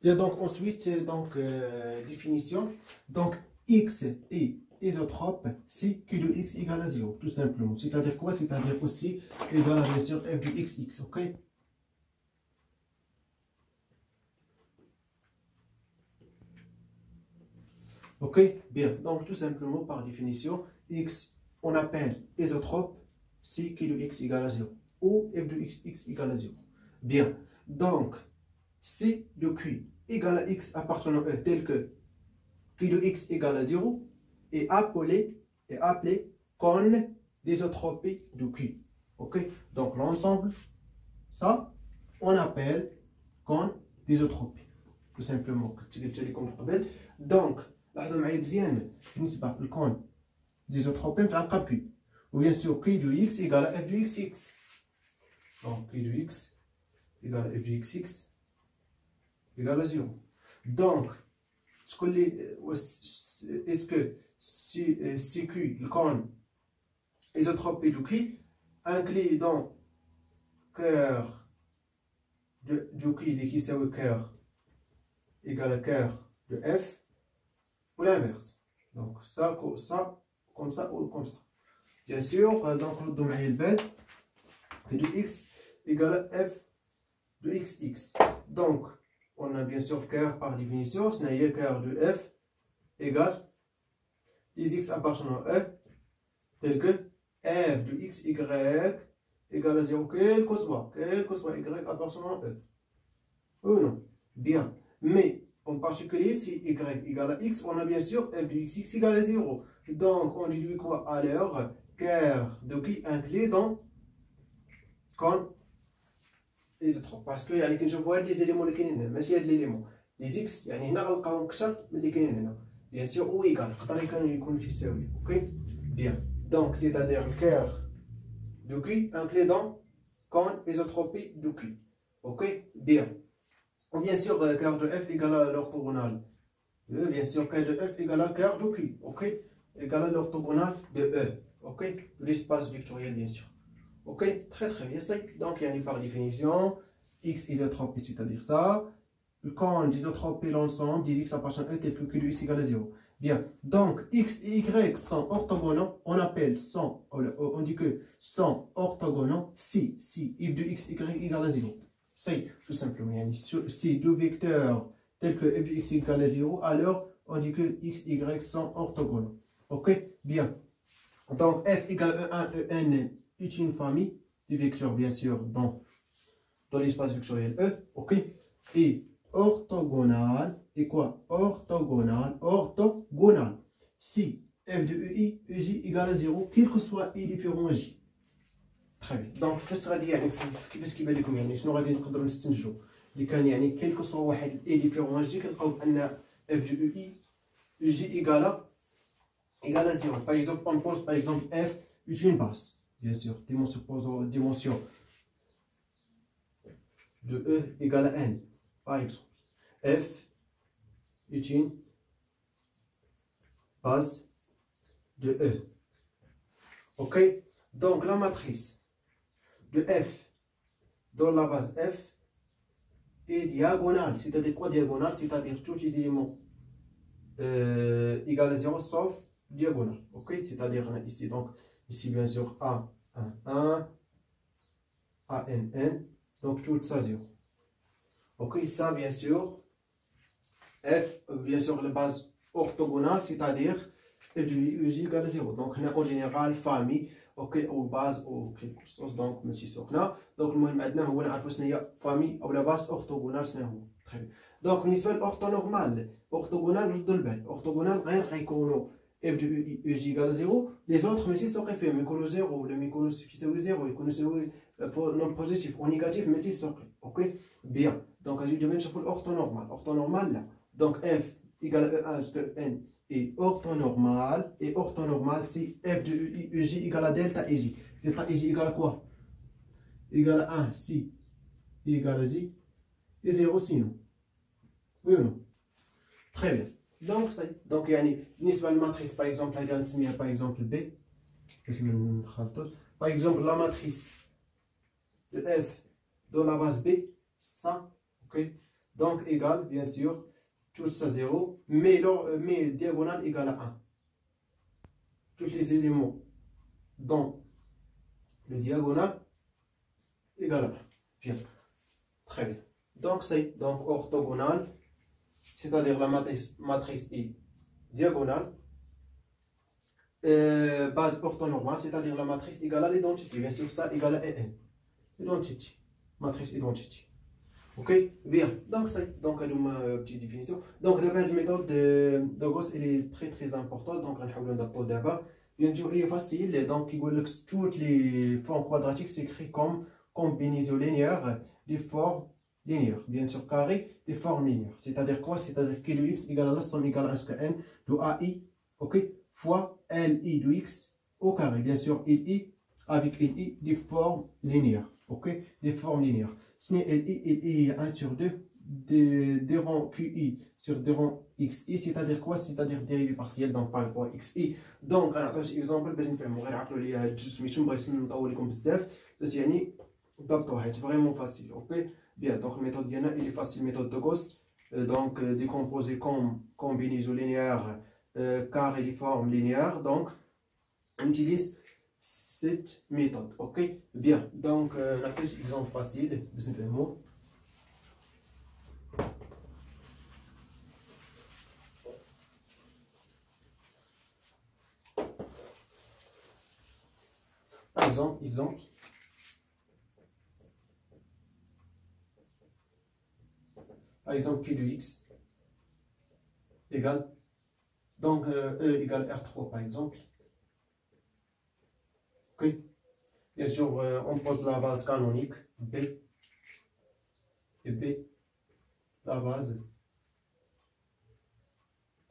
Et donc ensuite, donc définition. Donc x est isotrope si q de x égale à 0, tout simplement. C'est-à-dire quoi? C'est-à-dire aussi égal à bien sûr f de x, ok? Ok, bien. Donc tout simplement par définition, x on appelle isotrope si q de x égale à 0 ou f de x égale à 0. Bien. Donc si de q égale à x appartenant à E tel que q de x égale à 0 est appelé cône d'isotropie de q. Ok, donc l'ensemble, ça, on appelle cône d'isotropie. Tout simplement. Donc, لاحظوا معايا مزيان بالنسبة للكون ديزوتروبي متعلقة q. Ou bien sûr q de x égale à f de x. Donc q de x égale à f de x égale à 0. Donc, est-ce que si Q, le cône isotropie de Q, inclut dans cœur de Q qui c'est le cœur égal à cœur de F ou l'inverse. Donc ça, comme ça ou comme ça. Bien sûr, donc le domaine bête Q de x égale à F de x. Donc, on a bien sûr cœur par définition, c'est-à-dire cœur de F égale les x appartenant à E, tel que f de x, y égale à 0, quel que soit y appartenant à E. Ou non? Bien. Mais, en particulier, si y égale à x, on a bien sûr f de x égale à 0. Donc, on déduit quoi alors? Cœur de qui inclus dans comme isotrope. Parce que يعني كنشوف واحد لي زيليمون اللي كاينين هنا ماشي هاد ليليمون لي زيكس يعني هنا غنلقاوهم كثر من اللي كاينين هنا. Bien sûr, ou égal. Ok? Bien. Donc, c'est-à-dire le cœur de Q inclus dans cône isotropie de Q. Ok? Bien. Bien sûr, cœur de F égale à l'orthogonale. Bien sûr, cœur de F égale à cœur de Q. Ok? Égale à l'orthogonale de E. Ok? L'espace vectoriel, bien sûr. Ok? Très très bien. Donc, il y a une par définition. X isotropie, c'est-à-dire ça. Quand d'isotropie l'ensemble des x appartient à E tel que Q de x égale à 0. Bien, donc x et y sont orthogonaux, on dit que sont orthogonaux si f de x y égale à 0. C'est tout simplement. Si deux vecteurs tels que f de x égale à 0, alors on dit que x et y sont orthogonaux. Ok, bien. Donc f égale E1, En est une famille de vecteurs, bien sûr, dans l'espace vectoriel E. Ok, et orthogonal et quoi? Orthogonal. Si f de EI, EJ égale à 0, quel que soit I différent J. Très bien. Donc, فاش غادي يعني كيفاش كيبان لكم يعني شنو غادي نقدروا نستنتجوا اللي كان يعني كيل كو سوا واحد اي ديفيرون جي كنلقاو بان اف دو اي جي ايغالا 0. Par exemple, on pose par exemple f est une base, bien sûr, dimension de E égale à n. Par exemple, f est une base de E. Ok? Donc la matrice de f dans la base f est diagonale. C'est-à-dire quoi diagonale? C'est-à-dire tous les éléments égale à 0 sauf diagonale. Ok? C'est-à-dire ici, donc, ici bien sûr A, 1, A, N, donc tout ça 0. Ok? Ça bien sûr, f, bien sûr la base orthogonale, c'est-à-dire f de EJ égale à 0. Donc, on a en général famille. اوكي او باز او كيلكو سوس دونك ماشي سوقنا دونك المهم عندنا هو نعرفوا شنو هي فامي او لا باز اورتوغونال شنو هو تري دونك بالنسبه للاورتو نورمال اورتوغونال ردوا البال اورتوغونال غير غيكونوا اف دو او جي ايكال 0 لي زوتر ماشي سوقي فيهم يكونوا 0 ولا يكونوا كيساوي 0 يكونوا يساوي نون بوزيتيف او نيجاتيف ماشي سوقي اوكي بيان دونك غادي دابا نشوفوا الاورتو نورمال لا دونك اف ايكال 1 jusqu'à n et orthonormal si f de EJ égale à delta EJ. Delta EJ égale à quoi? Égale à 1 si I égale à J et 0 sinon. Oui ou non? Très bien. Donc, ça, donc يعني بالنسبة للماتريس par exemple هذه غنسميها par exemple B. Par exemple la matrice de F dans la base B, ça, ok? Donc, égal, bien sûr, tout ça 0, mais diagonale égale à 1. Tous les éléments dans le diagonale égale à 1. Bien, très bien. Donc, c'est donc orthogonal, c'est-à-dire la matrice est diagonale. Base orthonormale, c'est-à-dire la matrice égale à l'identité. Bien sûr, ça égale à n. Identity. Matrice identity. Ok, bien. Donc, c'est donc ma petite définition. Donc, d'abord, la méthode de Gauss, elle est très très importante. Donc, on va l'adapter d'abord. Bien sûr, il est facile. Donc, il y a toutes les formes quadratiques s'écrivent comme combinaison linéaire des formes linéaires. Bien sûr, carré des formes linéaires. C'est-à-dire quoi? C'est-à-dire que de x égale à la somme égale à 1 sur n de AI, ok, fois Li de x au carré. Bien sûr, Li avec Li des formes linéaires. Ok, des formes linéaires. Ce n'est Li 1 sur 2 de rang QI sur de rang XI, c'est-à-dire quoi? C'est-à-dire dérivé partiel, donc par rapport à XI. Donc, انا عطيت اكزامبل باش نفهموا، غير عقلوا لي هاد سميتو، مبغيتش نطول لكم بزاف، بس يعني ضبطوها حيت فريمون فاسيل. اوكي بيان. دونك الميثود ديالنا اللي فاسيل، ميثود دو غوس. Donc décomposé comme combinaison linéaire carré des formes linéaires. Donc on utilise cette méthode. Ok, bien. Donc on a fait un exemple facile. Exemple. Par exemple, Q de x égale, donc E égale R3 par exemple. Ok. Bien sûr, on pose la base canonique B et B, la base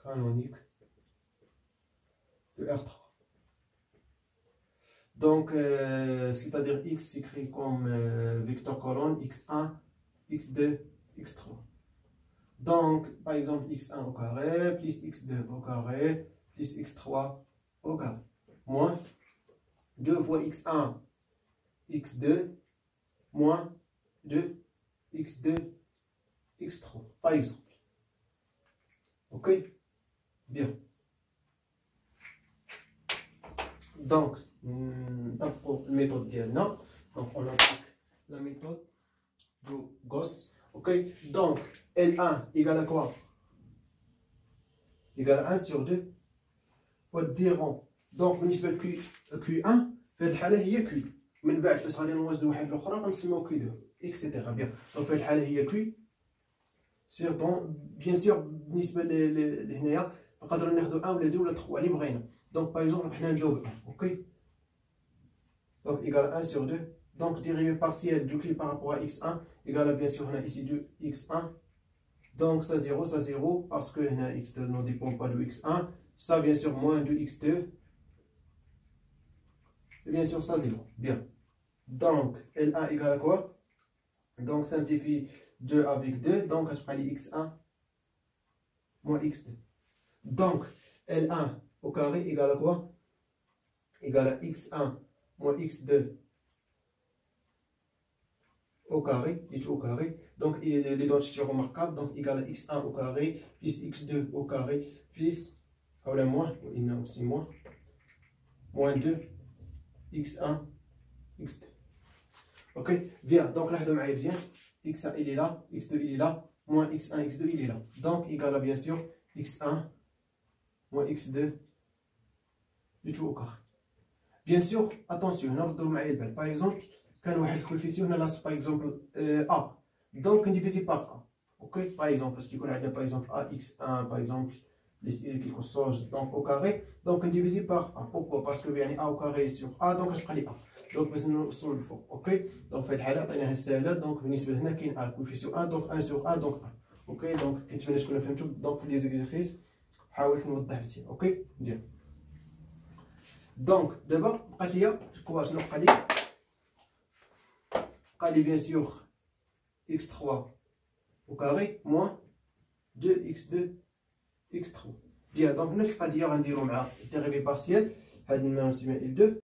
canonique de R3. Donc, c'est-à-dire x s'écrit comme vecteur colonne x1, x2, x3. Donc, par exemple, x1 au carré, plus x2 au carré, plus x3 au carré, moins 2 fois x1, x2, moins 2, x2, x3, par exemple. Ok? Bien. Donc, pour la méthode diagonale, donc on applique la méthode de Gauss. Ok? Donc, L1 égale à quoi? Égale à 1 sur 2 fois diront. Donc بالنسبه ل Q1 في هذه الحاله هي Q. من بعد فاش غادي نوجدوا واحد الاخرى غنسميو Q2 اكسيتيرا. بيان. دونك في هذه الحاله هي Q. سير دون بيان سور بالنسبه لهنايا نقدروا ناخذوا 1 ولا 2 ولا 3 اللي بغينا. دونك باغ اكزومبل حنا نجاوب 1. اوكي. Donc égale 1 sur 2. Donc dérivé partiel du Q par rapport à x1 égale à bien sûr on a ici du x1. Donc ça 0 parce que x2 ne dépend pas de x1. Ça bien sûr moins de x2. Et bien sûr ça 0. Bien. Donc L1 égale à quoi? Donc simplifie 2 avec 2. Donc je prends les x1 moins x2. Donc L1 au carré égale à quoi? Égale à x1 moins x2 au carré, donc l'identité remarquable, donc égal à x1 au carré, plus x2 au carré, plus, voilà moins, il y a aussi moins 2, x1, x2. Ok, bien, donc là, bien, x1 il est là, x2 il est là, moins x1, x2 il est là. Donc égal à bien sûr x1 moins x2 du tout au carré. Bien sûr, attention, par exemple, quand on a le coefficient, on a par exemple A. Donc, on divise par A. Ok, par exemple, parce qu'on a par exemple AX1, par exemple, quelque chose donc, au carré. Donc, on divise par A. Pourquoi? Parce que bien A au carré sur A, donc je prends les A. Donc, nous sommes le fond. Ok, donc, fait le halal, on a un donc, on a un coefficient 1, donc 1 sur A, donc 1. Ok, donc, quand tu veux que nous donc, pour les exercices, حاولت نوضح ici. Ok, bien. Donc, d'abord, quoi je n'ai bien sûr x3 au carré moins 2x2 x3. Bien, donc nous, c'est-à-dire, on dirait dérivé partiel, on va L2.